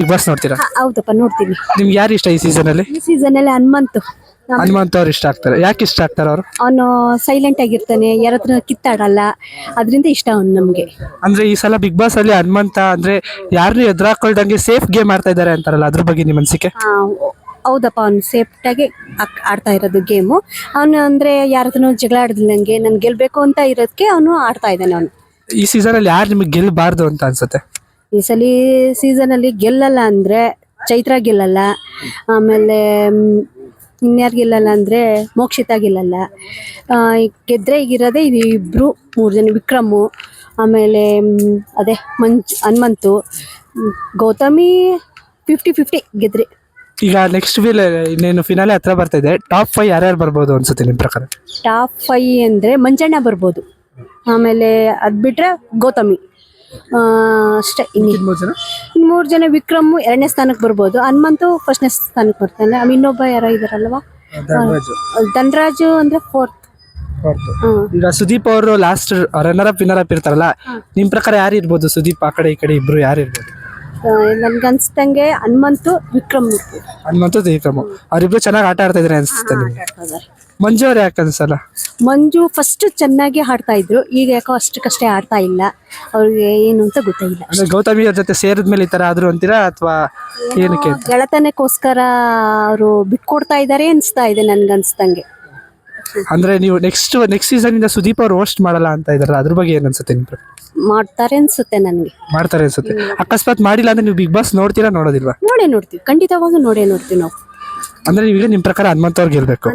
Big boss ನೋಡ್ತೀರಾ? ಹೌದಪ್ಪ ನೋಡ್ತೀನಿ. ನಿಮ್ಗೆ ಯಾರು ಇಷ್ಟ ಈ ಸೀಸನ್ ಅಲ್ಲಿ? ಈ ಸೀಸನ್ ಅಲ್ಲಿ ಹನುಮಂತ್ ಅವ್ರು ಇಷ್ಟ ಆಗ್ತಾರೆ. ಯಾಕೆ ಇಷ್ಟ ಆಗ್ತಾರೆ ಅವರು? ಅವನು ಸೈಲೆಂಟ್ ಆಗಿರ್ತಾನೆ, ಯಾರ ಹತ್ರ ಕಿತ್ತಾಡಲ್ಲ, ಅದರಿಂದ ಇಷ್ಟ ಅವನು ನಮ್ಗೆ. ಅಂದ್ರೆ ಈ ಸಲ ಬಿಗ್ ಬಾಸ್ ಅಲ್ಲಿ ಹನುಮಂತ ಅಂದ್ರೆ ಯಾರನ್ನೂ ಎದುರಾಕೊಳ್ದಂಗೆ ಸೇಫ್ ಗೇಮ್ ಆಡ್ತಾ ಇದಾರೆ ಅಂತಾರಲ್ಲ, ಅದ್ರ ಬಗ್ಗೆ ನಿಮ್ಮ ಅನಿಸಿಕೆ? ಹೌದಪ್ಪ, ಅವ್ನು ಸೇಫ್ಟಾಗಿ ಆಡ್ತಾ ಇರೋದು ಗೇಮು. ಅವನು ಅಂದ್ರೆ ಯಾರ ಹತ್ರನೂ ಜಗಳ ಆಡ್ದಿಲ್ಲಂಗೆ ನಾನು ಗೆಲ್ಬೇಕು ಅಂತ ಇರೋದಕ್ಕೆ ಅವನು ಆಡ್ತಾ ಇದ್ದಾನೆ. ಅವನು ಈ ಸೀಸನ್ ಅಲ್ಲಿ ಯಾರು ನಿಮಗೆ ಗೆಲ್ಲಬಾರ್ದು ಅಂತ ಅನ್ಸುತ್ತೆ? ಈ ಸಲ ಸೀಸನ್ ಅಲ್ಲಿ ಗೆಲ್ಲಲ್ಲ ಅಂದ್ರೆ ಚೈತ್ರ ಗೆಲ್ಲಲ್ಲ, ಆಮೇಲೆ ಇನ್ಯಾರು ಗೆಲ್ಲಲ್ಲ ಅಂದ್ರೆ ಮೋಕ್ಷಿತಾ ಗೆಲ್ಲಲ್ಲ. ಗೆದ್ರೆ ಈಗಿರೋದೇ ಇಬ್ರು 3 ಜನ, ವಿಕ್ರಮು, ಆಮೇಲೆ ಅದೇ ಹನುಮಂತು, ಗೌತಮಿ 50-50 ಗೆದ್ರೆ. ಈಗ ನೆಕ್ಸ್ಟ್ ಇನ್ನೇನು ಫಿನಾಲೆ ಹತ್ರ ಬರ್ತಾ ಇದೆ. ಟಾಪ್ 5 ಯಾರ್ಯಾರು ಬರ್ಬೋದು ಅನ್ಸುತ್ತೆ ನಿಮ್ಮ ಪ್ರಕಾರ? ಟಾಪ್ 5 ಅಂದ್ರೆ ಮಂಜಣ್ಣ ಬರ್ಬೋದು, ಆಮೇಲೆ ಅದ್ ಬಿಟ್ರೆ ಗೌತಮಿ ಅಷ್ಟೇ. ಇನ್ನು 3 ಜನ, ವಿಕ್ರಮ್ 2ನೇ ಸ್ಥಾನಕ್ಕೆ ಬರ್ಬೋದು, ಹನುಮಂತು 1ನೇ ಸ್ಥಾನಕ್ಕೆ ಬರ್ತಾನೆ. ಇನ್ನೊಬ್ಬ ಯಾರೋ ಇದಾರಲ್ವಾ, ಧನರಾಜು ಅಂದ್ರೆ 4th. ಈಗ ಸುದೀಪ್ ಅವರು ಲಾಸ್ಟ್ ರನ್ನರ್ ಅಪ್ ಇರ್ತಾರಲ್ಲ, ನಿಮ್ ಪ್ರಕಾರ ಯಾರು ಇರ್ಬೋದು? ಸುದೀಪ್ ಆ ಕಡೆ ಈ ಕಡೆ ಇಬ್ರು ಯಾರು ಇರ್ಬೋದು? ನನ್ಗನ್ಸ್ದಂಗೆ ಹನುಮಂತು ವಿಕ್ರಮ್. ಅವ್ರಿಬ್ರು ಚೆನ್ನಾಗಿ ಆಟ ಆಡ್ತಾ ಇದ್ರೆ ಅನ್ಸುತ್ತೆ ನಿಮ್ಗೆ? ಮಂಜು ಅವ್ರು ಯಾಕೆ ಅನ್ಸಲ್ಲ? ಮಂಜು ಫಸ್ಟ್ ಚೆನ್ನಾಗಿ ಆಡ್ತಾ ಇದ್ರು, ಈಗ ಯಾಕೋ ಅಷ್ಟಕ್ಕಷ್ಟೇ ಆಡ್ತಾ ಇಲ್ಲ. ಅವ್ರಿಗೆ ಏನು ಅಂತ ಗೊತ್ತಾಗಿಲ್ಲ. ಅಂದ್ರೆ ಗೌತಮಿ ಅವ್ರ ಜೊತೆ ಸೇರಿದ್ಮೇಲೆ ಈ ತರ ಆದ್ರು ಅಂತೀರಾ ಅಥವಾ ಏನಕ್ಕೆ? ಗೆಳತನಕ್ಕೋಸ್ಕರ ಅವರು ಬಿಟ್ಕೊಡ್ತಾ ಇದಾರೆ ಅನ್ಸ್ತಾ ಇದೆ ನನ್ಗನ್ಸ್ದಂಗೆ. ಅಂದ್ರೆ ನೀವು ನೆಕ್ಸ್ಟ್ ಸೀಸನ್ ಇಂದ ಸುದೀಪ್ ಅವ್ರು ಹೋಸ್ಟ್ ಮಾಡಲ್ಲ ಅಂತ ಇದಾರಲ್ಲ, ಅದ್ರ ಬಗ್ಗೆ ಏನ್ ಅನ್ಸುತ್ತೆ ನಿಮ್ಗೆ? ಮಾಡ್ತಾರೆ ಅನ್ಸುತ್ತೆ ನನ್ಗೆ. ಮಾಡ್ತಾರೆ ಅನ್ಸುತ್ತೆ. ಅಕಸ್ಮಾತ್ ಮಾಡಿಲ್ಲ ಅಂದ್ರೆ ನೀವು ಬಿಗ್ ಬಾಸ್ ನೋಡ್ತೀರಾ ನೋಡೋದಿಲ್ವಾ? ನೋಡ್ತೀವಿ, ಖಂಡಿತವಾಗೂ ನೋಡ್ತೀವಿ ನಾವು. ಅಂದ್ರೆ ನೀವೀಗ ನಿಮ್ ಪ್ರಕಾರ ಹನುಮಂತ್ ಅವ್ರು ಗೆಲ್ಬೇಕು.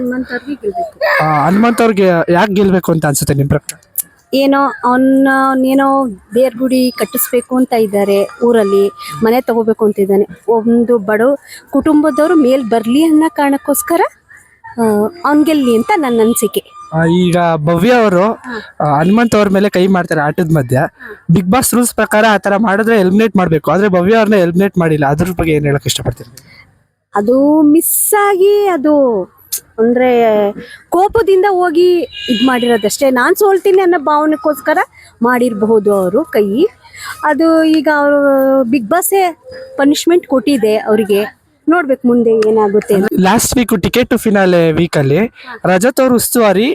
ಹನುಮಂತ್ ಅವ್ರಿಗೆ ಯಾಕೆ ಗೆಲ್ಬೇಕು ಅಂತ ಅನ್ಸುತ್ತೆ ನಿಮ್ ಪ್ರಕಾರ? ಏನೋ ದೇವ್ರ ಗುಡಿ ಕಟ್ಟಿಸ್ಬೇಕು ಅಂತ ಇದ್ದಾರೆ, ಊರಲ್ಲಿ ಮನೆ ತಗೋಬೇಕು ಅಂತ ಇದ್ದಾನೆ. ಒಂದು ಬಡ ಕುಟುಂಬದವರು ಮೇಲ್ ಬರ್ಲಿ ಅನ್ನೋ ಕಾರಣಕ್ಕೋಸ್ಕರ ಅವ್ನ್ ಗೆಲ್ಲಿ ಅಂತ ನನ್ನ ಅನಿಸಿಕೆ. ಈಗ ಭವ್ಯ ಅವರು ಹನುಮಂತ್ ಅವ್ರ ಮೇಲೆ ಕೈ ಮಾಡ್ತಾರೆ ಆಟದ ಮಧ್ಯ. ಬಿಗ್ ಬಾಸ್ ರೂಲ್ಸ್ ಪ್ರಕಾರ ಆತರ ಮಾಡಿದ್ರೆ ಎಲಿಮಿನೇಟ್ ಮಾಡ್ಬೇಕು, ಆದ್ರೆ ಭವ್ಯ ಅವ್ರನ್ನ ಎಲಿಮಿನೇಟ್ ಮಾಡಿಲ್ಲ. ಅದ್ರ ಬಗ್ಗೆ ಏನ್ ಹೇಳಕ್ ಇಷ್ಟಪಡ್ತೀನಿ? ಅದು ಮಿಸ್ ಆಗಿ, ಅದು ಅಂದ್ರೆ ಕೋಪದಿಂದ ಹೋಗಿ ಮಾಡಿರೋದಷ್ಟೇ. ನಾನ್ ಸೋಲ್ತೀನಿ ಅನ್ನೋ ಭಾವನೆಗೋಸ್ಕರ ಮಾಡಿರಬಹುದು ಅವರು ಕೈ. ಅದು ಈಗ ಅವರು ಬಿಗ್ ಬಾಸೇ ಪನಿಷ್ಮೆಂಟ್ ಕೊಟ್ಟಿದೆ ಅವರಿಗೆ. ನೋಡ್ಬೇಕು ಮುಂದೆ ಏನಾಗುತ್ತೆ. Last week ticket to finale week ಅಲ್ಲಿ ರಜತ್ ಅವ್ರ ಉಸ್ತುವಾರಿ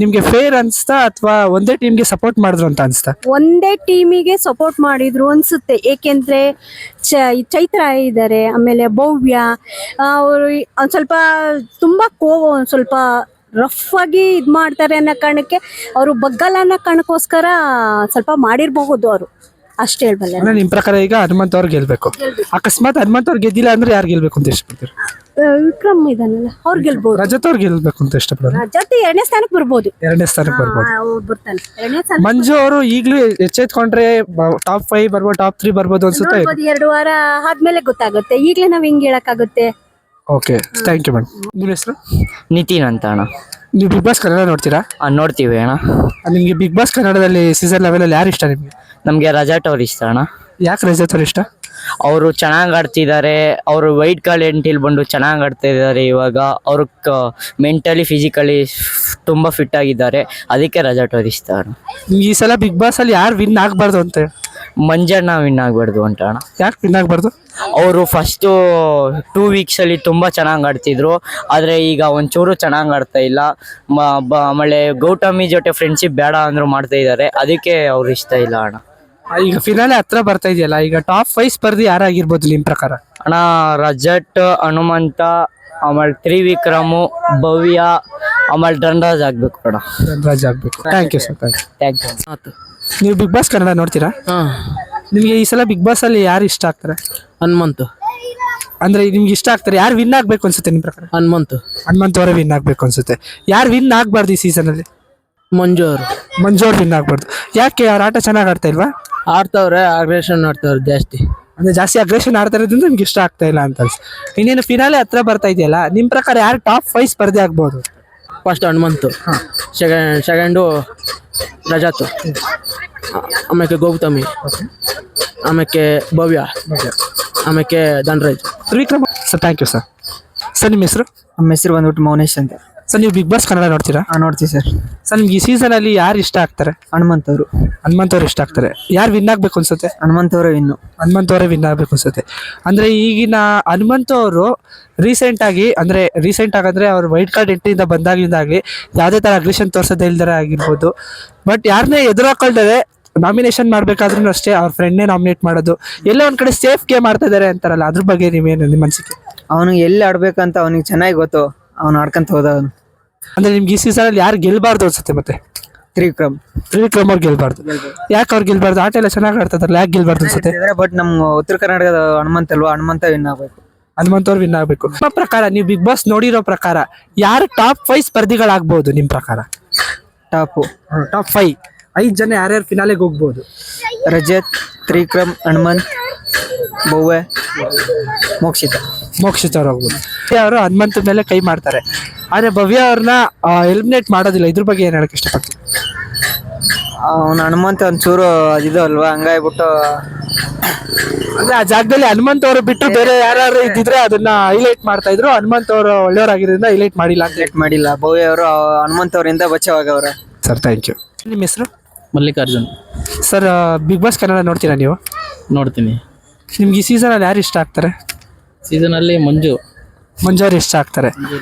ನಿಮ್ಗೆ ಫೇರ್ ಅನ್ಸ್ತಾ ಅಥವಾ ಒಂದೇ ಟೀಮ್ಗೆ ಸಪೋರ್ಟ್ ಮಾಡಿದ್ರು ಅಂತ ಅನ್ಸ್ತಾ? ಒಂದೇ ಟೀಮಿಗೆ ಸಪೋರ್ಟ್ ಮಾಡಿದ್ರು ಅನ್ಸುತ್ತೆ. ಏಕೆಂದ್ರೆ ಚೈತ್ರ ಇದ್ದಾರೆ, ಆಮೇಲೆ ಭವ್ಯ ಅವರು ಒಂದ್ ಸ್ವಲ್ಪ ತುಂಬಾ ಒಂದ್ ಸ್ವಲ್ಪ ರಫ್ ಆಗಿ ಮಾಡ್ತಾರೆ ಅನ್ನೋ ಕಾರಣಕ್ಕೆ, ಅವರು ಬಗ್ಗಲ್ಲ ಅನ್ನೋ ಕಾರಣಕ್ಕೋಸ್ಕರ ಸ್ವಲ್ಪ ಮಾಡಿರಬಹುದು ಅವರು, ಅಷ್ಟೇ ಹೇಳ್ಬಲ್ಲ. ನಿಮ್ ಪ್ರಕಾರ ಈಗ ಹನುಮಂತ್ ಅವ್ರು ಗೆಲ್ಬೇಕು. ಅಕಸ್ಮಾತ್ ಹನುಮಂತ್ ಅವ್ರು ಗೆದ್ದಿಲ್ಲ ಅಂದ್ರೆ ಯಾರು ಗೆಲ್ಬೇಕು ಅಂತ ಇಷ್ಟಪಡ್ತೀರಿ? ವಿಕ್ರಮ್ ಇದಾನಲ್ಲ, ಅವ್ರು ಗೆಲ್ಬಹುದು. ರಜತ್ ಅವ್ರು ಗೆಲ್ಬೇಕು ಅಂತ ಇಷ್ಟಪಡೋದು? ರಜತ್ 2ನೇ ಸ್ಥಾನಕ್ಕೆ ಬರ್ಬೋದು. 2ನೇ ಸ್ಥಾನಕ್ಕೆ ಬರ್ಬೋದು. ಬರ್ತಾನೆ. ಮಂಜು ಅವರು ಈಗಲೂ ಎಚ್ಚೆತ್ಕೊಂಡ್ರೆ ಟಾಪ್ 5 ಬರ್ಬೋದು, ಟಾಪ್ 3 ಬರ್ಬೋದು ಅನ್ಸುತ್ತೆ. 2 ವಾರ ಆದ್ಮೇಲೆ ಗೊತ್ತಾಗುತ್ತೆ, ಈಗಲೇ ನಾವ್ ಹೆಂಗ್ ಹೇಳಕ್ಕಾಗುತ್ತೆ? Okay, thank you madam. ನಿಮ್ಮ ಹೆಸರು? ನಿತಿನ್ ಅಂತ ಅಣ್ಣ. ನೀವು ಬಿಗ್ ಬಾಸ್ ಕನ್ನಡ ನೋಡ್ತೀರಾ? ನೋಡ್ತೀವಿ ಅಣ್ಣ. ನಿಮ್ಗೆ ಬಿಗ್ ಬಾಸ್ ಕನ್ನಡದಲ್ಲಿ ಸೀಸನ್ 11 ಅಲ್ಲಿ ಯಾರು ಇಷ್ಟ ನಿಮ್ಗೆ? ನಮಗೆ ರಜಾಟ್ ಅವ್ರು ಇಷ್ಟ ಅಣ್ಣ. ಯಾಕೆ ರಜತ್ ಅವ್ರು ಇಷ್ಟ? ಅವರು ಚೆನ್ನಾಗಿ ಆಡ್ತಿದ್ದಾರೆ. ಅವರು ವೈಟ್ ಕಾರ್ಡ್ ಎಂಟ್ರಿಲ್ ಬಂದು ಚೆನ್ನಾಗಿ ಆಡ್ತಾ ಇದ್ದಾರೆ. ಇವಾಗ ಅವರು ಮೆಂಟಲಿ ಫಿಸಿಕಲಿ ತುಂಬ ಫಿಟ್ ಆಗಿದ್ದಾರೆ, ಅದಕ್ಕೆ ರಜಾಟ್ ಅವ್ರು ಇಷ್ಟ ಅಣ್ಣ. ಈ ಸಲ ಬಿಗ್ ಬಾಸ್ ಅಲ್ಲಿ ಯಾರು ವಿನ್ ಆಗ್ಬಾರ್ದು ಅಂತ? ಮಂಜಣ್ಣ ವಿನ್ ಆಗ್ಬಾರ್ದು ಅಂತ ಅಣ್ಣ. ಯಾಕೆ ವಿನ್ ಆಗ್ಬಾರ್ದು? ಅವರು ಫಸ್ಟು 2 ವೀಕ್ಸಲ್ಲಿ ತುಂಬ ಚೆನ್ನಾಗಿ ಆಡ್ತಿದ್ರು, ಆದರೆ ಈಗ ಒಂಚೂರು ಚೆನ್ನಾಗಿ ಆಡ್ತಾ ಇಲ್ಲ. ಆಮೇಲೆ ಗೌತಮಿ ಜೊತೆ ಫ್ರೆಂಡ್ಶಿಪ್ ಬೇಡ ಅಂದ್ರು ಮಾಡ್ತಾ ಇದ್ದಾರೆ, ಅದಕ್ಕೆ ಅವ್ರು ಇಷ್ಟ ಇಲ್ಲ ಅಣ್ಣ. ಈಗ ಫಿನಾಲೆ ಹತ್ರ ಬರ್ತಾ ಇದೆಯಲ್ಲ, ಈಗ ಟಾಪ್ 5 ಸ್ಪರ್ಧಿ ಯಾರಾಗಿರ್ಬೋದು ನಿಮ್ ಪ್ರಕಾರ? ಅಣ್ಣ ರಜಟ್, ಹನುಮಂತ, ಆಮೇಲೆ ತ್ರಿವಿಕ್ರಮು, ಭವ್ಯ, ಆಮೇಲೆ ಧನರಾಜ್ ಆಗ್ಬೇಕು ಅಣ್ಣ. ಧನರಾಜ್ ಆಗ್ಬೇಕು. Thank you sir. Thank you. ನೀವು ಬಿಗ್ ಬಾಸ್ ಕನ್ನಡ ನೋಡ್ತೀರಾ? ನಿಮ್ಗೆ ಈ ಸಲ ಬಿಗ್ ಬಾಸ್ ಅಲ್ಲಿ ಯಾರು ಇಷ್ಟ ಆಗ್ತಾರೆ? ಹನುಮಂತು. ಅಂದ್ರೆ ನಿಮ್ಗೆ ಇಷ್ಟ ಆಗ್ತಾರೆ, ಯಾರು ವಿನ್ ಆಗ್ಬೇಕು ಅನ್ಸುತ್ತೆ ನಿಮ್ ಪ್ರಕಾರ? ಹನುಮಂತ್ ಅವರೇ ವಿನ್ ಆಗ್ಬೇಕು ಅನ್ಸುತ್ತೆ. ಯಾರು ವಿನ್ ಆಗ್ಬಾರ್ದು ಈ ಸೀಸನ್ ಅಲ್ಲಿ? ಮಂಜು ಅವ್ರು ವಿನ್ ಆಗ್ಬಾರ್ದು. ಯಾಕೆ? ಅವ್ರ ಆಟ ಚೆನ್ನಾಗಿ ಆಡ್ತಾ ಇಲ್ವಾ? ಆಡ್ತಾವ್ರೆ, ಅಗ್ರೆಷನ್ ಆಡ್ತಾವ್ರೆ ಜಾಸ್ತಿ. ಅಂದ್ರೆ ಜಾಸ್ತಿ ಅಗ್ರೆಷನ್ ಆಡ್ತಾ ಇರೋದ್ರಿಂದ ನಿಮ್ಗೆ ಇಷ್ಟ ಆಗ್ತಾ ಇಲ್ಲ ಅಂತ ಅನ್ಸುತ್ತೆ. ಇನ್ನೇನು ಫಿನಾಲೆ ಹತ್ರ ಬರ್ತಾ ಇದೆಯಲ್ಲ, ನಿಮ್ ಪ್ರಕಾರ ಯಾರು ಟಾಪ್ 5 ಸ್ಪರ್ಧೆ ಆಗ್ಬೋದು? ಫಸ್ಟ್ ಹನುಮಂತು, ಸೆಕೆಂಡು ರಜತ್, ಆಮೇಲೆ ಗೌತಮಿ, ಆಮೇಲೆ ಭವ್ಯ, ಆಮೇಲೆ Dhanraj, Trivikrama. Sir thank you sir. Sir ನಿಮ್ಮ ಹೆಸರು? ನಮ್ಮ ಹೆಸರು ಬಂದ್ಬಿಟ್ಟು ಮೌನೇಶ್ ಅಂತ. ಸರ್ ನೀವು ಬಿಗ್ ಬಾಸ್ ಕನ್ನಡ ನೋಡ್ತೀರಾ? ನೋಡ್ತೀವಿ ಸರ್. ಸರ್ ನಿಮ್ಗೆ ಈ ಸೀಸನ್ ಅಲ್ಲಿ ಯಾರು ಇಷ್ಟ ಆಗ್ತಾರೆ? ಹನುಮಂತ್ ಅವರು. ಹನುಮಂತ್ ಅವ್ರು ಇಷ್ಟ ಆಗ್ತಾರೆ. ಯಾರು ವಿನ್ ಆಗ್ಬೇಕು ಅನ್ಸುತ್ತೆ? ಹನುಮಂತ್ ಅವರೇ ಇನ್ನು. ಹನುಮಂತ್ ಅವರೇ ವಿನ್ ಆಗ್ಬೇಕು ಅನ್ಸುತ್ತೆ. ಅಂದ್ರೆ ಈಗಿನ ಹನುಮಂತ್ ಅವರು ರೀಸೆಂಟ್ ಆಗಿ ಅಂದ್ರೆ ಅವ್ರು ವೈಟ್ ಕಾರ್ಡ್ ಎಂಟ್ರಿಯಿಂದ ಬಂದಾಗ್ಲಿಂದಾಗ್ಲಿ ಯಾವುದೇ ತರ ಅಗ್ರೆಷನ್ ತೋರ್ಸೋದೇ ಇಲ್ದಾರೆ ಆಗಿರ್ಬೋದು. ಬಟ್ ಯಾರನ್ನೇ ಎದುರಾಕೊಳ್ತಾರೆ ನಾಮಿನೇಷನ್ ಮಾಡ್ಬೇಕಾದ್ರೂ ಅಷ್ಟೇ ಅವ್ರ ಫ್ರೆಂಡ್ನೇ ನಾಮಿನೇಟ್ ಮಾಡೋದು, ಎಲ್ಲ ಒಂದ್ ಕಡೆ ಸೇಫ್ ಗೇಮ್ ಆಡ್ತಾ ಇದಾರೆ ಅಂತಾರಲ್ಲ, ಅದ್ರ ಬಗ್ಗೆ ನೀವೇನು ನಿಮ್ಮ ಅನ್ಸಿಕೆ? ಅವನಿಗೆ ಎಲ್ಲಿ ಆಡ್ಬೇಕಂತ ಅವನಿಗೆ ಚೆನ್ನಾಗಿ ಗೊತ್ತು, ಅವ್ನು ಆಡ್ಕೊಂತ ಹೋದವನು. ಅಂದ್ರೆ ನಿಮ್ಗೆ ಈ ಸೀಸನ್ ಅಲ್ಲಿ ಯಾರು ಗೆಲ್ಬಾರ್ದು ಅನ್ಸುತ್ತೆ? ಮತ್ತೆ ತ್ರಿವಿಕ್ರಮ್ ಅವ್ರು ಗೆಲ್ಬಾರ್ದು. ಯಾಕೆ ಅವ್ರು ಗೆಲ್ಬಾರ್ದು? ಆಟ ಎಲ್ಲ ಚೆನ್ನಾಗಿ ಆಡ್ತಾರಲ್ಲ, ಯಾಕೆ ಗೆಲ್ಬಾರ್ದು ಅನ್ಸುತ್ತೆ? ಬಟ್ ನಮ್ಮ ಉತ್ತರ ಕರ್ನಾಟಕದ ಹನುಮಂತ್ ಅಲ್ವಾ, ಹನುಮಂತ ವಿನ್ ಆಗ್ಬೇಕು. ಹನುಮಂತ್ ಅವ್ರು ವಿನ್ ಆಗ್ಬೇಕು. ನಿಮ್ಮ ಪ್ರಕಾರ, ನೀವು ಬಿಗ್ ಬಾಸ್ ನೋಡಿರೋ ಪ್ರಕಾರ ಯಾರು ಟಾಪ್ 5 ಸ್ಪರ್ಧಿಗಳಾಗ್ಬಹುದು ನಿಮ್ಮ ಪ್ರಕಾರ? ಟಾಪ್ 5 ಜನ ಯಾರ್ಯಾರು ಫಿನಾಲೆಗೆ ಹೋಗ್ಬೋದು? ರಜತ್, ತ್ರಿವಿಕ್ರಮ್, ಹನುಮಂತ್, ಭವ್ಯ, ಮೋಕ್ಷಿತ್ ಅವ್ರು ಹೋಗ್ಬೋದು. ಅವರು ಹನುಮಂತ ಮೇಲೆ ಕೈ ಮಾಡ್ತಾರೆ, ಆದ್ರೆ ಭವ್ಯ ಅವ್ರನ್ನ ಎಲಿಮಿನೇಟ್ ಮಾಡೋದಿಲ್ಲ. ಇದ್ರ ಬಗ್ಗೆ ಏನ್ ಹೇಳಕ್ ಇಷ್ಟಪಡ್ತೀನಿ? ಅವನು ಹನುಮಂತ ಒಂಚೂರು ಅದಿದು ಅಲ್ವಾ, ಹಂಗಾಗ್ಬಿಟ್ಟು ಅಂದ್ರೆ ಆ ಜಾಗದಲ್ಲಿ ಹನುಮಂತ್ ಅವರು ಬಿಟ್ಟು ಬೇರೆ ಯಾರು ಇದ್ದಿದ್ರೆ ಅದನ್ನ ಹೈಲೈಟ್ ಮಾಡ್ತಾ ಇದ್ರು. ಹನುಮಂತ್ ಅವರು ಒಳ್ಳೆಯವರಾಗಿರೋದ್ರಿಂದ ಹೈಲೈಟ್ ಮಾಡಿಲ್ಲ ಅಂತ. ಮಾಡಿಲ್ಲ. ಭವ್ಯ ಅವರು ಹನುಮಂತ್ ಅವರಿಂದ ಬಚಾವಾಗವ್ರ. Sir thank you. ನಿಮ್ಮ ಹೆಸರು? Mallikarjun. Sir Bigg Boss Kannada ನೋಡ್ತೀರಾ ನೀವು? ನೋಡ್ತೀನಿ. ನಿಮ್ಗೆ ಈ ಸೀಸನ್ ಅಲ್ಲಿ ಯಾರು ಇಷ್ಟ ಆಗ್ತಾರೆ? ಸೀಸನಲ್ಲಿ ಮಂಜು ಅವ್ರು ಇಷ್ಟ ಆಗ್ತಾರೆ.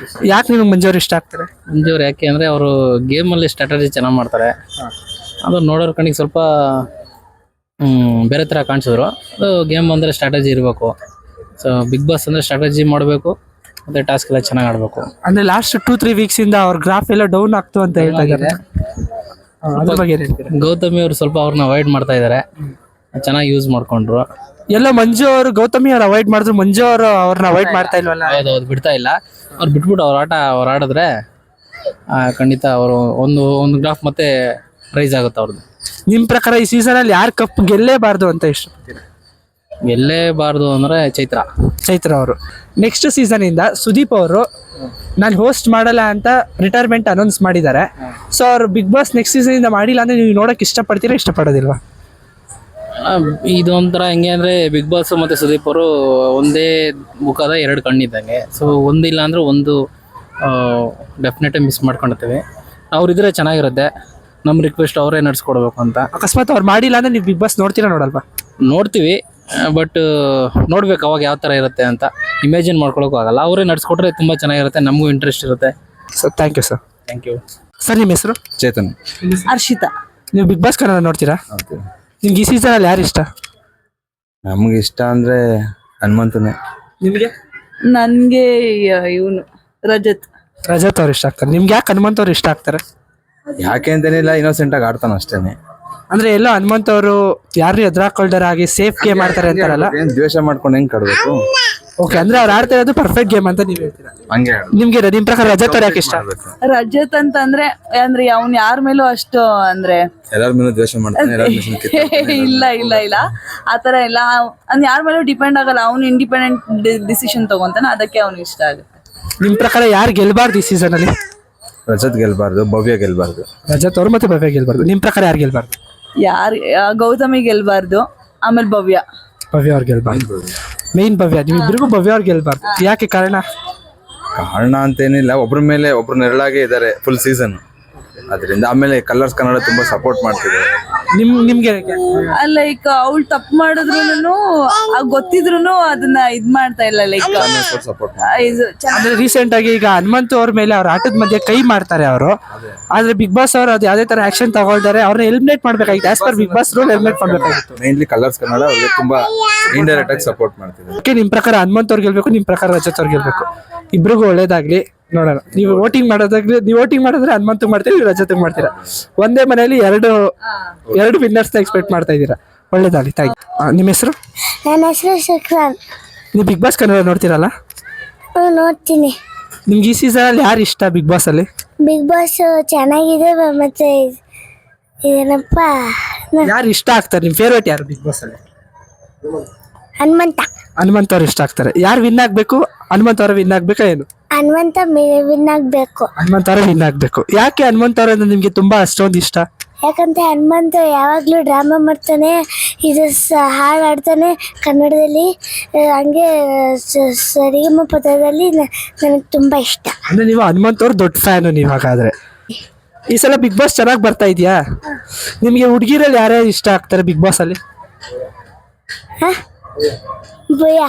ಯಾಕೆ ನಿಮ್ಗೆ ಮಂಜು ಅವ್ರು ಇಷ್ಟ ಆಗ್ತಾರೆ? ಮಂಜು ಅವ್ರು ಯಾಕೆ ಅಂದರೆ ಅವರು ಗೇಮಲ್ಲಿ ಸ್ಟ್ರಾಟಜಿ ಚೆನ್ನಾಗಿ ಮಾಡ್ತಾರೆ. ಅದು ನೋಡೋರ ಕಣ್ಣಿಗೆ ಸ್ವಲ್ಪ ಬೇರೆ ಥರ ಕಾಣಿಸಿದ್ರು. ಅದು ಗೇಮ್ ಅಂದರೆ ಸ್ಟ್ರಾಟಜಿ ಇರಬೇಕು. ಸೊ ಬಿಗ್ ಬಾಸ್ ಅಂದರೆ ಸ್ಟ್ರಾಟಜಿ ಮಾಡಬೇಕು ಮತ್ತು ಟಾಸ್ಕ್ ಎಲ್ಲ ಚೆನ್ನಾಗಿ ಆಡಬೇಕು. ಅಂದ್ರೆ ಲಾಸ್ಟ್ 2-3 ವೀಕ್ಸ್ ಇಂದ ಅವ್ರ ಗ್ರಾಫ್ ಎಲ್ಲ ಡೌನ್ ಆಗ್ತು ಅಂತ ಹೇಳ್ತಾ ಇದ್ದಾರೆ. ಅದ್ರ ಬಗ್ಗೆ ಏನ್ ಹೇಳ್ತೀರಾ? ಗೌತಮಿ ಅವರು ಸ್ವಲ್ಪ ಅವ್ರನ್ನ ಅವಾಯ್ಡ್ ಮಾಡ್ತಾ ಇದ್ದಾರೆ, ಚೆನ್ನಾಗಿ ಯೂಸ್ ಮಾಡ್ಕೊಂಡ್ರು. ಎಲ್ಲ ಮಂಜು ಅವರು ಗೌತಮಿ ಅವ್ರು ಅವಾಯ್ಡ್ ಮಾಡಿದ್ರು, ಮಂಜು ಅವರು ಅವ್ರನ್ನ ಅವಾಯ್ಡ್ ಮಾಡ್ತಾ ಇಲ್ವಲ್ಲ? ಹೌದು, ಬಿಡ್ತಾ ಇಲ್ಲ. ಅವ್ರು ಬಿಟ್ಬಿಟ್ಟು ಅವ್ರು ಆಡಿದ್ರೆ ಖಂಡಿತ ಅವರು ಒಂದು ಗ್ರಾಫ್ ಮತ್ತೆ ಪ್ರೈಸ್ ಆಗುತ್ತೆ ಅವ್ರದ್ದು. ನಿಮ್ ಪ್ರಕಾರ ಈ ಸೀಸನ್ ಅಲ್ಲಿ ಯಾರು ಕಪ್ ಗೆಲ್ಲೇಬಾರ್ದು ಅಂತ ಇಷ್ಟಪಡ್ತೀರಾ? ಗೆಲ್ಲೇಬಾರ್ದು ಅಂದ್ರೆ ಚೈತ್ರ ಅವರು. ನೆಕ್ಸ್ಟ್ ಸೀಸನ್ ಇಂದ ಸುದೀಪ್ ಅವರು ನಾನು ಹೋಸ್ಟ್ ಮಾಡಲ್ಲ ಅಂತ ರಿಟೈರ್ಮೆಂಟ್ ಅನೌನ್ಸ್ ಮಾಡಿದ್ದಾರೆ. ಸೊ ಅವ್ರು ಬಿಗ್ ಬಾಸ್ ನೆಕ್ಸ್ಟ್ ಸೀಸನ್ ಇಂದ ಮಾಡಿಲ್ಲ ಅಂದ್ರೆ ನೀವು ನೋಡಕ್ ಇಷ್ಟಪಡ್ತೀರಾ, ಇಷ್ಟಪಡೋದಿಲ್ವಾ? ಇದೊಂಥರ ಹೆಂಗೆ ಅಂದರೆ ಬಿಗ್ ಬಾಸ್ ಮತ್ತು ಸುದೀಪ್ ಅವರು ಒಂದೇ ಮುಖದ 2 ಕಣ್ಣಿದ್ದಂಗೆ. ಸೊ ಒಂದಿಲ್ಲ ಅಂದರೆ ಒಂದು ಡೆಫಿನೆಟಾಗಿ ಮಿಸ್ ಮಾಡ್ಕೊಂಡಿರ್ತೀವಿ. ಅವರಿದ್ರೆ ಚೆನ್ನಾಗಿರುತ್ತೆ. ನಮ್ಮ ರಿಕ್ವೆಸ್ಟ್ ಅವರೇ ನಡ್ಸ್ಕೊಡ್ಬೇಕು ಅಂತ. ಅಕಸ್ಮಾತ್ ಅವ್ರು ಮಾಡಿಲ್ಲ ಅಂದ್ರೆ ನೀವು ಬಿಗ್ ಬಾಸ್ ನೋಡ್ತೀರಾ, ನೋಡಲ್ವಾ? ನೋಡ್ತೀವಿ, ಬಟ್ ನೋಡ್ಬೇಕು ಅವಾಗ ಯಾವ ಥರ ಇರುತ್ತೆ ಅಂತ ಇಮ್ಯಾಜಿನ್ ಮಾಡ್ಕೊಳಕ್ಕೂ ಆಗಲ್ಲ. ಅವರೇ ನಡ್ಸ್ಕೊಟ್ರೆ ತುಂಬ ಚೆನ್ನಾಗಿರುತ್ತೆ, ನಮಗೂ ಇಂಟ್ರೆಸ್ಟ್ ಇರುತ್ತೆ. So thank you sir. Thank you sir. ನಿಮ್ಮ ಹೆಸರು? ಚೇತನ್. ಹರ್ಷಿತಾ. ನೀವು ಬಿಗ್ ಬಾಸ್ ಕನ್ನಡ ನೋಡ್ತೀರಾ? ನಿಮ್ಗೆ ಈ ಸೀಸನ್ ಅಲ್ಲಿ ಯಾರು ಇಷ್ಟ? ನಮ್ಗೆ ಇಷ್ಟ ಅಂದ್ರೆ ಹನುಮಂತನೇ. ನಿಮಗೆ? ನನ್ಗೆ ಇವನು ರಜತ್ ಅವ್ರು ಇಷ್ಟ ಆಗ್ತಾರೆ. ನಿಮ್ಗೆ ಯಾಕೆ ಹನುಮಂತ್ ಅವ್ರು ಇಷ್ಟ ಆಗ್ತಾರೆ? ಯಾಕೆ ಅಂತೇನಿಲ್ಲ, ಇನ್ನೋಸೆಂಟ್ ಆಗಿ ಆಡ್ತಾನ ಅಷ್ಟೇನೆ. ಅಂದ್ರೆ ಎಲ್ಲ ಹನುಮಂತ್ ಅವರು ಯಾರು ಎದುರಾಕೊಳ್ದಾರ ಆಗಿ ಸೇಫ್ ಗೇಮ್ ಆಡ್ತಾರೆ ಅಂತಾರಲ್ಲ, ಏನ್ ದ್ವೇಷ ಮಾಡ್ಕೊಂಡು ಹೆಂಗ್ ಕಡ್ಬೇಕು? ಓಕೆ, ಅಂದ್ರೆ ಅವ್ರು ಆಡ್ತಾ ಇರೋದು ಪರ್ಫೆಕ್ಟ್ ಗೇಮ್ ಅಂತ ನೀವು ಹೇಳ್ತೀರಾ? ಹಂಗೆ ನಿಮ್ಗೆ ನಿಮ್ ಪ್ರಕಾರ ರಜತ್ ಅವ್ರು ಯಾಕೆ ಇಷ್ಟ? ರಜತ್ ಅಂದ್ರೆ ಅವ್ನು ಯಾರ ಮೇಲೂ ಅಷ್ಟು ಅಂದ್ರೆ ಎಲ್ಲಾರ ಮೇಲೂ ದ್ವೇಷ ಮಾಡ್ತಾನೆ, ಎಲ್ಲಾರ ಮೇಲೂ ಕಿತ್ತಾಡ್ತಾನೆ. ಇಲ್ಲ ಆತರ ಇಲ್ಲ. ಅವ್ನ್ ಯಾರ ಮೇಲೂ ಡಿಪೆಂಡ್ ಆಗಲ್ಲ, ಅವ್ನು ಇಂಡಿಪೆಂಡೆಂಟ್ ಡಿಸಿಷನ್ ತಗೊಂತಾನೆ, ಅದಕ್ಕೆ ಅವ್ನಿಗೆ ಇಷ್ಟ ಆಗುತ್ತೆ. ನಿಮ್ ಪ್ರಕಾರ ಯಾರು ಗೆಲ್ಬಾರ್ದು ಈ ಸೀಸನ್ ಅಲ್ಲಿ? ರಜತ್ ಗೆಲ್ಬಾರ್ದು, ಭವ್ಯ ಗೆಲ್ಬಾರ್ದು. ರಜತ್ ಅವ್ರು ಮತ್ತೆ ಭವ್ಯ ಗೆಲ್ಬಾರ್ದು. ನಿಮ್ ಪ್ರಕಾರ ಯಾರು ಗೆಲ್ಬಾರ್ದು? ಗೌತಮಿ ಗೆಲ್ಬಾರ್ದು, ಆಮೇಲೆ ಭವ್ಯ ಅವ್ರು ಗೆಲ್ಬಾರ್ದು. ಮೇನ್ ಭವ್ಯ. ನಿಮ್ಮಿಬ್ಬರಿಗೂ ಭವ್ಯ ಅವ್ರು ಗೆಲ್ಬಾರ್ದು. ಯಾಕೆ ಕಾರಣ? ಕಾರಣ ಅಂತೇನಿಲ್ಲ, ಒಬ್ರ ಮೇಲೆ ಒಬ್ರು ನೆರಳಾಗೆ ಇದಾರೆ ಫುಲ್ ಸೀಸನ್. ಅದರಿಂದ ಆಮೇಲೆ ಕಲರ್ಸ್ ಕನ್ನಡ ತುಂಬಾ ಸಪೋರ್ಟ್ ಮಾಡ್ತಿದ್ದಾರೆ. ನಿಮ್ಗೆ ಲೈಕ್ ಅವ್ಳು ತಪ್ಪು ಮಾಡಿದ್ರು ಗೊತ್ತಿದ್ರು ಅದನ್ನ ಇದ್ ಮಾಡ್ತಾ ಇಲ್ಲ. ಲೈಕ್ ಸಪೋರ್ಟ್ ಅಂದ್ರೆ ರೀಸೆಂಟ್ ಆಗಿ ಈಗ ಹನುಮಂತ್ ಅವ್ರ ಮೇಲೆ ಅವ್ರ ಆಟದ ಮಧ್ಯೆ ಕೈ ಮಾಡ್ತಾರೆ ಅವರು. ಆದ್ರೆ ಬಿಗ್ ಬಾಸ್ ಅವರು ಅದು ಯಾವ್ದೇ ತರ ಆಕ್ಷನ್ ತಗೊಳ್ತಾರೆ, ಅವ್ರನ್ನ ಎಲಿಮಿನೇಟ್ ಮಾಡ್ಬೇಕಾಗಿತ್ತು. As per Bigg Boss rule eliminate ಮಾಡ್ಬೇಕಾಗಿತ್ತು. ಮೇನ್ಲಿ ಕಲರ್ಸ್ ಕನ್ನಡ ಅವ್ರಿಗೆ ತುಂಬಾ ಇಂಡೈರೆಕ್ಟ್ ಆಗಿ ಸಪೋರ್ಟ್ ಮಾಡ್ತಿದ್ದಾರೆ. ಓಕೆ, ನಿಮ್ ಪ್ರಕಾರ ಹನುಮಂತ್ ಅವ್ರು ಗೆಲ್ಬೇಕು, ನಿಮ್ ಪ್ರಕಾರ ರಜತ್ ಅವ್ರು ಗೆಲ್ಬೇಕು. ಇಬ್ರಿಗೂ ಒಳ್ಳೇದಾಗ್ಲಿ. ನೋಡೋಣ, ನೀವು ವೋಟಿಂಗ್ ಮಾಡಿದ್ರೆ ಹನುಮಂತ್ ಮಾಡ್ತೀರಾ, ನೀವು ರಜತ್ ಮಾಡ್ತೀರಾ. ಒಂದೇ ಮನೆಯಲ್ಲಿ ಎರಡು ವಿನ್ನರ್ಸ್ ಎಕ್ಸ್ಪೆಕ್ಟ್ ಮಾಡ್ತಾ ಇದ್ದೀರಾ. ಒಳ್ಳೇದಾಗ್ಲಿ. Thank you. ನಿಮ್ಮ ಹೆಸರು? ನನ್ನ ಹೆಸರು ಶುಕ್ರಾನ್. ನೀವು ಬಿಗ್ ಬಾಸ್ ಕನ್ನಡ ನೋಡ್ತೀರಲ್ಲ? ನೋಡ್ತೀನಿ. ನಿಮ್ಗೆ ಈ ಸೀಸನ್ ಅಲ್ಲಿ ಯಾರು ಇಷ್ಟ ಬಿಗ್ ಬಾಸ್ ಅಲ್ಲಿ? ಬಿಗ್ ಬಾಸ್ ಚೆನ್ನಾಗಿದೆ. ಮತ್ತೆ ಏನಪ್ಪ, ಯಾರು ಇಷ್ಟ ಆಗ್ತಾರೆ? ನಿಮ್ ಫೇವ್ರೇಟ್ ಯಾರು ಬಿಗ್ ಬಾಸ್ ಅಲ್ಲಿ? ಹನುಮಂತ ಅವ್ರು ಇಷ್ಟ ಆಗ್ತಾರೆ. ಯಾರು ವಿನ್ ಆಗ್ಬೇಕು? ಹನುಮಂತ್ ಅವ್ರ ವಿನ್ ಆಗ್ಬೇಕಾ ಏನು? ಹನುಮಂತ ವಿನ್ ಆಗ್ಬೇಕು. ಹನುಮಂತ್ ಅವ್ರ ವಿನ್ ಆಗ್ಬೇಕು. ಯಾಕೆ ಹನುಮಂತ್ ಅವ್ರ ನಿಮ್ಗೆ ತುಂಬಾ ಅಷ್ಟೊಂದು ಇಷ್ಟ? ಯಾಕಂದ್ರೆ ಹನುಮಂತ ಯಾವಾಗ್ಲೂ ಡ್ರಾಮಾ ಮಾಡ್ತಾನೆ, ಇದು ಹಾಡು ಆಡ್ತಾನೆ ಕನ್ನಡದಲ್ಲಿ. ಹಂಗೆ ಸರಿಗಮ ಪದದಲ್ಲಿ ನನಗೆ ತುಂಬ ಇಷ್ಟ. ಅಂದ್ರೆ ನೀವು ಹನುಮಂತ್ ಅವ್ರ ದೊಡ್ಡ ಫ್ಯಾನು ನೀವು ಹಾಗಾದ್ರೆ. ಈ ಸಲ ಬಿಗ್ ಬಾಸ್ ಚೆನ್ನಾಗಿ ಬರ್ತಾ ಇದೆಯಾ? ನಿಮಗೆ ಹುಡುಗಿರಲ್ಲಿ ಯಾರ್ಯಾರು ಇಷ್ಟ ಆಗ್ತಾರೆ ಬಿಗ್ ಬಾಸ್ ಅಲ್ಲಿ? ಹಾಂ ಭಯ.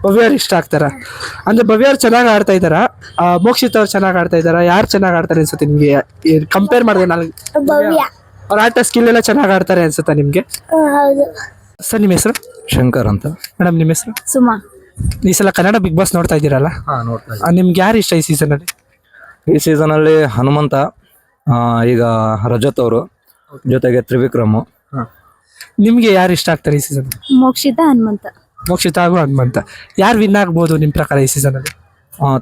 ಭವ್ಯ ಅವ್ರು ಇಷ್ಟ ಆಗ್ತಾರ? ಅಂದ್ರೆ ಭವ್ಯ ಅವ್ರು ಚೆನ್ನಾಗಿ ಆಡ್ತಾ ಇದಾರ, ಮೋಕ್ಷಿತ್ ಅವ್ರು ಚೆನ್ನಾಗಿ ಆಡ್ತಾ ಇದಾರ, ಯಾರು ಚೆನ್ನಾಗಿ ಆಡ್ತಾರೆ ಅನ್ಸುತ್ತೆ ನಿಮ್ಗೆ ಕಂಪೇರ್ ಮಾಡಿದ್ರೆ? ನಾಲ್ಕು ಭವ್ಯ. ಅವ್ರ ಆಟ ಸ್ಕಿಲ್ ಎಲ್ಲ ಚೆನ್ನಾಗಿ ಆಡ್ತಾರೆ ಅನ್ಸುತ್ತಾ ನಿಮ್ಗೆ? ಹೌದು. ಸರ್ ನಿಮ್ಮ ಹೆಸರು? ಶಂಕರ್ ಅಂತ. ಮೇಡಮ್ ನಿಮ್ಮ ಹೆಸರು? ಸುಮಾ. ಈ ಸಲ ಕನ್ನಡ ಬಿಗ್ ಬಾಸ್ ನೋಡ್ತಾ ಇದ್ದೀರಲ್ಲ, ನಿಮ್ಗೆ ಯಾರು ಇಷ್ಟ ಈ ಸೀಸನ್ ಅಲ್ಲಿ? ಈ ಸೀಸನ್ ಅಲ್ಲಿ ಹನುಮಂತ, ಈಗ ರಜತ್ ಅವರು, ಜೊತೆಗೆ ತ್ರಿವಿಕ್ರಮ್. ನಿಮ್ಗೆ ಯಾರು ಇಷ್ಟ ಆಗ್ತಾರೆ ಈ ಸೀಸನ್? ಮೋಕ್ಷಿತ, ಹನುಮಂತ. ಮೋಕ್ಷಿತ ಹಾಗೂ ಹನುಮಂತ. ಯಾರು ವಿನ್ ಆಗ್ಬೋದು ನಿಮ್ ಪ್ರಕಾರ ಈ ಸೀಸನ್ ಅಲ್ಲಿ?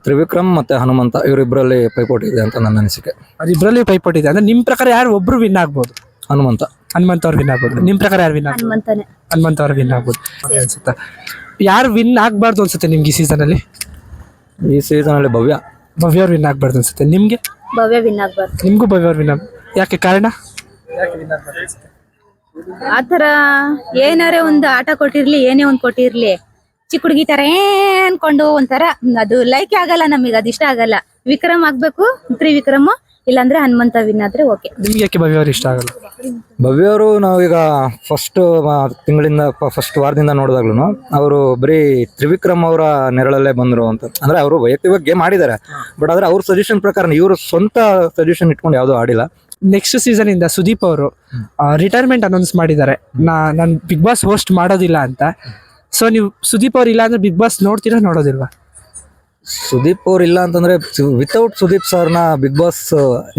ತ್ರಿವಿಕ್ರಮ್ ಮತ್ತೆ ಹನುಮಂತ ಇವರಿಬ್ಬರಲ್ಲಿ ಪೈಪೋಟಿ ಇದೆ ಅಂತ ನನ್ನ ಅನಿಸಿಕೆ. ಅದಿಬ್ರಲ್ಲಿ ಪೈಪೋಟಿ ಇದೆ ಅಂದ್ರೆ ನಿಮ್ ಪ್ರಕಾರ ಯಾರು ಒಬ್ರು ವಿನ್ ಆಗ್ಬೋದು? ಹನುಮಂತ. ಹನುಮಂತ ಅವ್ರು ವಿನ್ ಆಗ್ಬೋದು. ನಿಮ್ ಪ್ರಕಾರ ಯಾರು ವಿನ್ ಆಗ್ಬೋದು? ಹನುಮಂತನೇ. ಹನುಮಂತ ಅವ್ರು ವಿನ್ ಆಗ್ಬೋದು ಅನ್ಸುತ್ತಾ? ಯಾರು ವಿನ್ ಆಗ್ಬಾರ್ದು ಅನ್ಸುತ್ತೆ ನಿಮ್ಗೆ ಈ ಸೀಸನ್ ಅಲ್ಲಿ? ಈ ಸೀಸನ್ ಅಲ್ಲಿ ಭವ್ಯ. ಭವ್ಯ ಅವ್ರು ವಿನ್ ಆಗ್ಬಾರ್ದು ಅನ್ಸುತ್ತೆ. ನಿಮ್ಗೆ? ಭವ್ಯ ವಿನ್ ಆಗ್ಬಾರ್ದು. ನಿಮ್ಗೂ ಭವ್ಯ ಅವ್ರು ವಿನ್ ಯಾಕೆ ಕಾರಣ? ಆತರ ಏನಾರೇ ಒಂದು ಆಟ ಕೊಟ್ಟಿರ್ಲಿ, ಏನೇ ಒಂದ್ ಕೊಟ್ಟಿರ್ಲಿ, ಚಿಕ್ಕ ಹುಡುಗಿ ತರ ಅನ್ಕೊಂಡು ಒಂಥರ ಅದು ಲೈಕ್ ಆಗಲ್ಲ ನಮಗೆ, ಅದು ಇಷ್ಟ ಆಗಲ್ಲ. ವಿಕ್ರಮ್ ಆಗ್ಬೇಕು, ತ್ರಿವಿಕ್ರಮ್, ಇಲ್ಲಾಂದ್ರೆ ಹನುಮಂತ ವಿನ್ ಆದ್ರೆ ಓಕೆ. ನಿಮ್ಗೆ ಯಾಕೆ ಭವ್ಯ ಅವ್ರು ಇಷ್ಟ ಆಗಲ್ಲ? ಭವ್ಯ ಅವರು ನಾವೀಗ ಫಸ್ಟ್ ತಿಂಗಳಿಂದ ಫಸ್ಟ್ ವಾರದಿಂದ ನೋಡಿದಾಗ್ಲೂ ಅವರು ಬರೀ ತ್ರಿವಿಕ್ರಮ್ ಅವರ ನೆರಳಲ್ಲೇ ಬಂದ್ರು ಅಂತ. ಅಂದ್ರೆ ಅವರು ವೈಯಕ್ತಿಕವಾಗಿ ಗೇಮ್ ಆಡಿದ್ದಾರೆ, ಬಟ್ ಆದ್ರೆ ಅವ್ರ ಸಜೆಷನ್ ಪ್ರಕಾರ ಇವರು ಸ್ವಂತ ಸಜೆಷನ್ ಇಟ್ಕೊಂಡು ಯಾವ್ದು ಆಡಿಲ್ಲ. ನೆಕ್ಸ್ಟ್ ಸೀಸನ್ ಇಂದ ಸುದೀಪ್ ಅವರು ರಿಟೈರ್ಮೆಂಟ್ ಅನೌನ್ಸ್ ಮಾಡಿದ್ದಾರೆ, ನಾನು ಬಿಗ್ ಬಾಸ್ ಹೋಸ್ಟ್ ಮಾಡೋದಿಲ್ಲ ಅಂತ. ಸೊ ನೀವು ಸುದೀಪ್ ಅವ್ರು ಇಲ್ಲ ಅಂದ್ರೆ ಬಿಗ್ ಬಾಸ್ ನೋಡ್ತೀರಾ ನೋಡೋದಿಲ್ವಾ? ಸುದೀಪ್ ಅವ್ರು ಇಲ್ಲ ಅಂತಂದ್ರೆ ವಿತೌಟ್ ಸುದೀಪ್ ಸರ್ನ ಬಿಗ್ ಬಾಸ್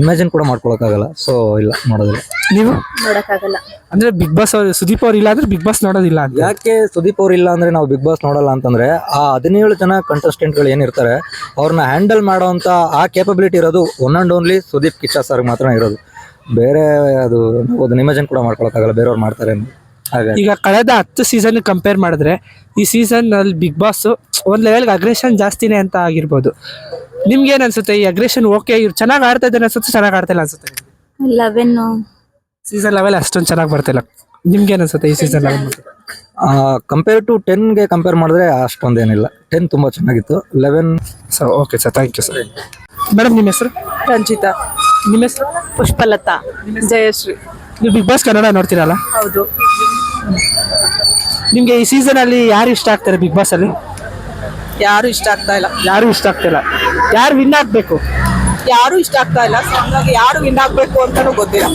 ಇಮ್ಯಾಜಿನ್ ಕೂಡ ಮಾಡ್ಕೊಳಕ್ಕಾಗಲ್ಲ. ಸೊ ಇಲ್ಲ, ನೋಡೋದಿಲ್ಲ. ನೀವು ನೋಡಕ್ಕಾಗಲ್ಲ. ಅಂದ್ರೆ ಬಿಗ್ ಬಾಸ್ ಅವ್ರು ಸುದೀಪ್ ಅವ್ರು ಇಲ್ಲ ಅಂದ್ರೆ ಬಿಗ್ ಬಾಸ್ ನೋಡೋದಿಲ್ಲ ಅಂತ? ಯಾಕೆ ಸುದೀಪ್ ಅವ್ರು ಇಲ್ಲ ಅಂದ್ರೆ ನಾವು ಬಿಗ್ ಬಾಸ್ ನೋಡಲ್ಲ ಅಂತಂದ್ರೆ, ಆ 17 ಜನ ಕಂಟೆಸ್ಟೆಂಟ್ಗಳು ಏನಿರ್ತಾರೆ ಅವ್ರನ್ನ ಹ್ಯಾಂಡಲ್ ಮಾಡೋಂಥ ಆ ಕೇಪಬಿಲಿಟಿ ಇರೋದು one and only Sudeep Kiccha ಸರ್ಗೆ ಮಾತ್ರ ಇರೋದು. ಬೇರೆ ಅದು ಅದನ್ನ ಇಮ್ಯಾಜಿನ್ ಕೂಡ ಮಾಡ್ಕೊಳಕ್ಕಾಗಲ್ಲ ಬೇರೆಯವ್ರು ಮಾಡ್ತಾರೆ ಅಂತ. ಹಾಗಾಗಿ ಈಗ ಕಳೆದ 10 ಸೀಸನ್ ಕಂಪೇರ್ ಮಾಡಿದ್ರೆ ಈ ಸೀಸನ್ ಅಲ್ಲಿ ಬಿಗ್ ಬಾಸ್ ಒಂದ್ ಲೆವೆಲ್ಗೆ ಅಗ್ರೆಷನ್ ಜಾಸ್ತಿನೇ ಅಂತ ಆಗಿರ್ಬೋದು. ನಿಮ್ಗೆ ಏನ್ ಅನ್ಸುತ್ತೆ? ಈ ಅಗ್ರೆಷನ್ ಓಕೆ, ಇವ್ರು ಚೆನ್ನಾಗಿ ಆಡ್ತಾ ಇದ್ದಾರೆ ಅನ್ಸುತ್ತೆ, ಚೆನ್ನಾಗಿ ಆಡ್ತಾ ಇಲ್ಲ ಅನ್ಸುತ್ತೆ? 11 ಸೀಸನ್ ಲೆವೆಲ್ ಅಷ್ಟೊಂದು ಚೆನ್ನಾಗಿ ಬರ್ತಿಲ್ಲ. ನಿಮ್ಗೆ ಏನ್ ಅನ್ಸುತ್ತೆ ಈ ಸೀಸನ್ ಲೆವೆಲ್? ಕಂಪೇರ್ ಟು 10ಗೆ ಕಂಪೇರ್ ಮಾಡಿದ್ರೆ ಅಷ್ಟೊಂದೇನಿಲ್ಲ. 10 ತುಂಬಾ ಚೆನ್ನಾಗಿತ್ತು. 11 so okay sir, thank you sir. Madam ನಿಮ್ಮ ಹೆಸರು? ರಂಜಿತಾ. ನಿಮ್ಮ ಹೆಸರು? ಪುಷ್ಪಲತಾ. ಜಯಶ್ರೀ. ನೀವು ಬಿಗ್ ಬಾಸ್ ಕನ್ನಡ ನೋಡ್ತೀರಲ್ಲ? ಹೌದು. ನಿಮ್ಗೆ ಈ ಸೀಸನ್ ಅಲ್ಲಿ ಯಾರು ಇಷ್ಟ ಆಗ್ತಾರೆ ಬಿಗ್ ಬಾಸ್ ಅಲ್ಲಿ? ಯಾರು ಇಷ್ಟ ಆಗ್ತಾ ಇಲ್ಲ. ಯಾರು ಇಷ್ಟ ಆಗ್ತಿಲ್ಲ. ಯಾರು ವಿನ್ ಆಗ್ಬೇಕು? ಯಾರು ಇಷ್ಟ ಆಗ್ತಾ ಇಲ್ಲ. ಹಾಗಾಗಿ ಯಾರು ವಿನ್ ಆಗ್ಬೇಕು ಅಂತಾನು ಗೊತ್ತಿಲ್ಲ.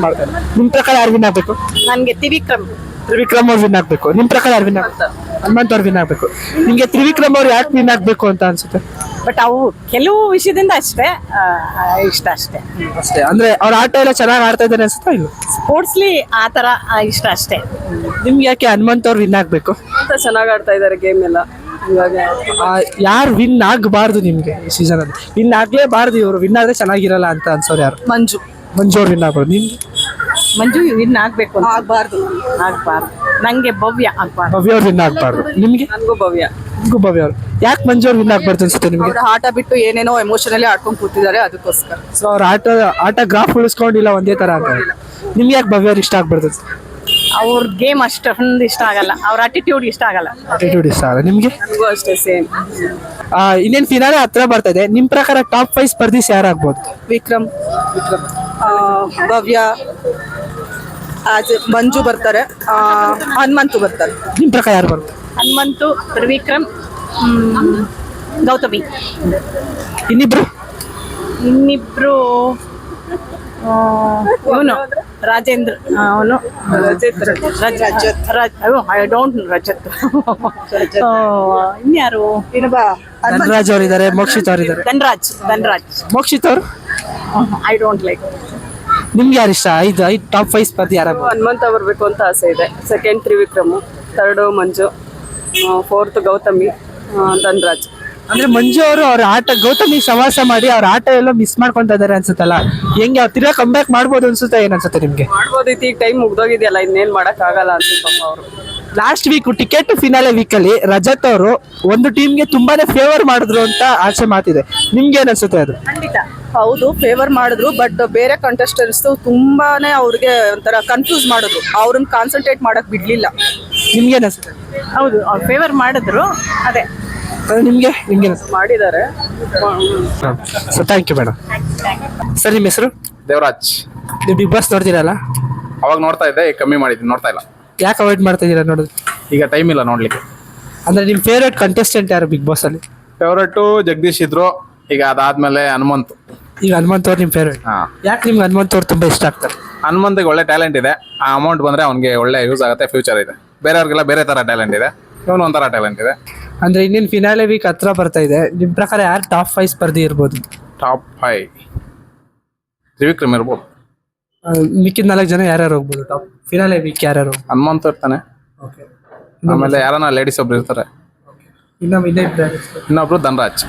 ಮಾಡ್ತಾರೆ. ನಿಮ್ ಪ್ರಕಾರ ಯಾರು ವಿನ್ ಆಗ್ಬೇಕು? ನನ್ಗೆ ತ್ರಿವಿಕ್ರಮ್. ತ್ರಿವಿಕ್ರಮ್ ಅವ್ರು ವಿನ್ ಆಗ್ಬೇಕು. ನಿಮ್ ಪ್ರಕಾರ ಯಾರು ವಿನ್ ಆಗ್ಬೇಕು? ಹನುಮಂತ್ ಅವ್ರು ವಿನ್ ಆಗ್ಬೇಕು. ನಿಮ್ಗೆ ತ್ರಿವಿಕ್ರಮ್ ಅವ್ರು ಯಾಕೆ ವಿನ್ ಆಗ್ಬೇಕು ಅಂತ ಅನ್ಸುತ್ತೆ? ಬಟ್ ಅವು ಕೆಲವು ವಿಷಯದಿಂದ ಅಷ್ಟೇ ಇಷ್ಟ ಅಷ್ಟೇ. ಅಷ್ಟೇ ಅಂದ್ರೆ ಅವ್ರ ಆಟ ಎಲ್ಲ ಚೆನ್ನಾಗಿ ಆಡ್ತಾ ಇದ್ದಾರೆ ಅನ್ಸುತ್ತಾ? ಇಲ್ಲ, ಸ್ಪೋರ್ಟ್ಸ್ಲಿ ಆ ತರ ಇಷ್ಟ ಅಷ್ಟೇ. ನಿಮ್ಗೆ ಯಾಕೆ ಹನುಮಂತ್ ಅವ್ರು ವಿನ್ ಆಗ್ಬೇಕು? ಚೆನ್ನಾಗಿ ಆಡ್ತಾ ಇದಾರೆ ಗೇಮ್ ಎಲ್ಲ. ಯಾರು ವಿನ್ ಆಗಬಾರ್ದು ನಿಮ್ಗೆ ಈ ಸೀಸನ್ ಅಲ್ಲಿ? ವಿನ್ ಆಗ್ಲೇಬಾರ್ದು, ಇವರು ವಿನ್ ಆದ್ರೆ ಚೆನ್ನಾಗಿರಲ್ಲ ಅಂತ ಅನ್ಸೋರು ಯಾರು? ಮಂಜು. ಮಂಜು ಅವ್ರು ವಿನ್ ಆಗ್ಬಾರ್ದು. ನಿಮ್ಗೆ? ಮಂಜು ವಿನ್ ಆಗ್ಬೇಕು. ಆಗ್ಬಾರ್ದು. ನಂಗೆ ಭವ್ಯ ಆಗ್ಬಾರ್ದು. ಭವ್ಯ ಅವ್ರು ವಿನ್ ಆಗ್ಬಾರ್ದು. ನಿಮ್ಗೆ? ನನ್ಗೂ ಭವ್ಯ. ನಿಮ್ಗೂ ಭವ್ಯ ಅವ್ರು. ಯಾಕೆ ಮಂಜು ಅವ್ರು ವಿನ್ ಆಗ್ಬಾರ್ದು ಅನ್ಸುತ್ತೆ ನಿಮ್ಗೆ? ಆಟ ಬಿಟ್ಟು ಏನೇನೋ ಎಮೋಷನಲಿ ಆಡ್ಕೊಂಡು ಕೂತಿದ್ದಾರೆ, ಅದಕ್ಕೋಸ್ಕರ. ಸೊ ಅವ್ರ ಆಟ ಗ್ರಾಫ್ ಉಳಿಸ್ಕೊಂಡಿಲ್ಲ ಒಂದೇ ತರ ಅಂತ. ನಿಮ್ಗೆ ಯಾಕೆ ಭವ್ಯ ಅವ್ರು ಇಷ್ಟ ಆಗ್ಬಾರ್ದು? ಅವ್ರ ಗೇಮ್ ಅಷ್ಟೊಂದು ಇಷ್ಟ ಆಗಲ್ಲ, ಅವ್ರ ಅಟಿಟ್ಯೂಡ್ ಇಷ್ಟ ಆಗಲ್ಲ. ಅಟಿಟ್ಯೂಡ್ ಇಷ್ಟ ಆಗಲ್ಲ. ನಿಮ್ಗೆ? ನನಗೂ ಅಷ್ಟೇ ಸೇಮ್. ಇನ್ನೇನ್ ಫಿನಾಲೆ ಹತ್ರ ಬರ್ತಾ ಇದೆ. ನಿಮ್ ಪ್ರಕಾರ ಟಾಪ್ 5 ಸ್ಪರ್ಧಿಸಿ ಯಾರಾಗ್ಬೋದು? ವಿಕ್ರಮ್, ಭವ್ಯ, ಮಂಜು ಬರ್ತಾರೆ, ಹನುಮಂತು ಬರ್ತಾರೆ. ನಿಮ್ ಪ್ರಕಾರ ಯಾರು ಬರ್ಬೋದು? ಹನುಮಂತು, ತ್ರಿವಿಕ್ರಮ್, ಗೌತಮಿ. ಇನ್ನಿಬ್ರು ಇನ್ನಿಬ್ರು ಇವನು ರಾಜೇಂದ್ರ, ಅವನು ಐ ಡೋಂಟ್ ರಜತ್. ಇನ್ಯಾರು? ಧನರಾಜ್ ಅವರಿದ್ದಾರೆ, ಮೋಕ್ಷಿತ್ ಅವರಿದ್ದಾರೆ. ಧನ್ರಾಜ್. ಮೋಕ್ಷಿತ್ ಅವರು ಐ ಡೋಂಟ್ ಲೈಕ್. ನಿಮ್ಗೆ ಯಾರು ಇಷ್ಟ? ಐದು ಟಾಪ್ 5 ಸ್ಪರ್ಧಿ ಯಾರಾಗ್ಬೋದು? ಹನುಮಂತ ಬರ್ಬೇಕು ಅಂತ ಆಸೆ ಇದೆ. ಸೆಕೆಂಡ್ ತ್ರಿವಿಕ್ರಮ್, ಥರ್ಡ್ ಮಂಜು, ಫೋರ್ತ್ ಗೌತಮಿ, ಧನ್ರಾಜ್. ಅಂದ್ರೆ ಮಂಜು ಅವರು ಅವ್ರ ಆಟ ಗೌತಮಿ ಸವಾಸ ಮಾಡಿ ಅವ್ರ ಆಟ ಎಲ್ಲ ಮಿಸ್ ಮಾಡ್ಕೊಂತ ಇದಾರೆ ಅನ್ಸುತ್ತಲ್ಲ, ಹೆಂಗೆ ಅವ್ರು ತಿರ್ಗಾ ಕಮ್ ಬ್ಯಾಕ್ ಮಾಡ್ಬೋದು ಅನ್ಸುತ್ತೆ? ಏನ್ ಅನ್ಸುತ್ತೆ ನಿಮ್ಗೆ? ಮಾಡ್ಬೋದೈತಿ, ಈಗ ಟೈಮ್ ಮುಗ್ದೋಗಿದೆಯಲ್ಲ, ಇನ್ನೇನ್ ಮಾಡಕ್ ಆಗಲ್ಲ ಅನ್ಸುತ್ತೆ ಅವರು. Last week ticket finale week ಅಲ್ಲಿ ರಜತ್ ಅವರು ಒಂದು ಟೀಮ್ಗೆ ತುಂಬಾನೇ ಫೇವರ್ ಮಾಡಿದ್ರು ಅಂತ ಆಚೆ ಮಾತಿದೆ. ನಿಮ್ಗೆ ಏನ್ ಅನ್ಸುತ್ತೆ ಅದು? ಖಂಡಿತ ಹೌದು ಫೇವರ್ ಮಾಡಿದ್ರು ಬಟ್ ಬೇರೆ ಕಂಟೆಸ್ಟೆಂಟ್ಸ್ ತುಂಬಾನೇ ಅವ್ರಿಗೆ ಒಂಥರ ಕನ್ಫ್ಯೂಸ್ ಮಾಡಿದ್ರು, ಅವ್ರನ್ನ ಕಾನ್ಸಂಟ್ರೇಟ್ ಮಾಡಕ್ ಬಿಡ್ಲಿಲ್ಲ. ನಿಮ್ಗೆ ಅನಿಸುತ್ತೆ? ಹೌದು ಅವ್ರು ಫೇವರ್ ಮಾಡಿದ್ರು, ಅದೇ ನಿಮ್ಗೆ ನಿಮ್ಗೆ ಮಾಡಿದ್ದಾರೆ. So thank you madam. Sir ನಿಮ್ಮ ಹೆಸರು? ದೇವರಾಜ್. ನೀವು ಬಿಗ್ ಬಾಸ್ ನೋಡ್ತೀರಲ್ಲ, ಅವಾಗ ನೋಡ್ತಾ ಇದ್ದೆ, ಈಗ ಕಮ್ಮಿ ಮಾಡಿದ್ದೀನಿ, ನೋಡ್ತಾ ಇಲ್ಲ. ಯಾಕೆ ಅವಾಯ್ಡ್ ಮಾಡ್ತಾ ಇದ್ದೀರಾ ನೋಡೋದು? ಈಗ ಟೈಮ್ ಇಲ್ಲ ನೋಡ್ಲಿಕ್ಕೆ. ಅಂದ್ರೆ ನಿಮ್ಮ ಫೇವ್ರೇಟ್ ಕಂಟೆಸ್ಟೆಂಟ್ ಯಾರು ಬಿಗ್ ಬಾಸ್ ಅಲ್ಲಿ? ಫೇವ್ರೇಟು ಜಗದೀಶ್ ಇದ್ರು, ಈಗ ಅದಾದ್ಮೇಲೆ ಹನುಮಂತ್. ಈಗ ಹನುಮಂತ್ ಅವ್ರು ನಿಮ್ಮ ಫೇವ್ರೇಟ್. ಹಾ, ಯಾಕೆ ನಿಮ್ಗೆ ಹನುಮಂತ್ ಅವ್ರು ತುಂಬಾ ಇಷ್ಟ ಆಗ್ತಾರೆ? ಹನುಮಂತಿಗೆ ಒಳ್ಳೆ ಟ್ಯಾಲೆಂಟ್ ಇದೆ. ಆ ಅಮೌಂಟ್ ಬಂದ್ರೆ ಅವ್ನಿಗೆ ಒಳ್ಳೆ ಯೂಸ್ ಆಗುತ್ತೆ, ಫ್ಯೂಚರ್ ಇದೆ. ಬೇರೆಯವ್ರಿಗೆಲ್ಲ ಬೇರೆ ತರ ಟ್ಯಾಲೆಂಟ್ ಇದೆ, ಇವನು ಒಂಥರ ಟ್ಯಾಲೆಂಟ್ ಇದೆ. ಅಂದ್ರೆ ಇನ್ನೇನು ಫಿನಾಲೆ ವೀಕ್ ಹತ್ರ ಬರ್ತಾ ಇದೆ, ನಿಮ್ ಪ್ರಕಾರ ಯಾರು ಟಾಪ್ 5 ಸ್ಪರ್ಧಿ ಇರ್ಬೋದು? ಟಾಪ್ 5 ತ್ರಿವಿಕ್ರಮ್ ಇರ್ಬೋದು. ಮಿಕ್ಕಿದ 4 ಜನ ಯಾರ್ಯಾರು ಹೋಗ್ಬೋದು ಟಾಪ್ ಫಿನಾಲೆ ವೀಕ್? ಯಾರ್ಯಾರು? ಹನುಮಂತ್ ಇರ್ತಾನೆ, ಆಮೇಲೆ ಯಾರನ್ನ ಲೇಡೀಸ್ ಒಬ್ರು ಇರ್ತಾರೆ, ಇನ್ನೊಬ್ಬ ಇನ್ನೊಬ್ರು ಧನರಾಜ್.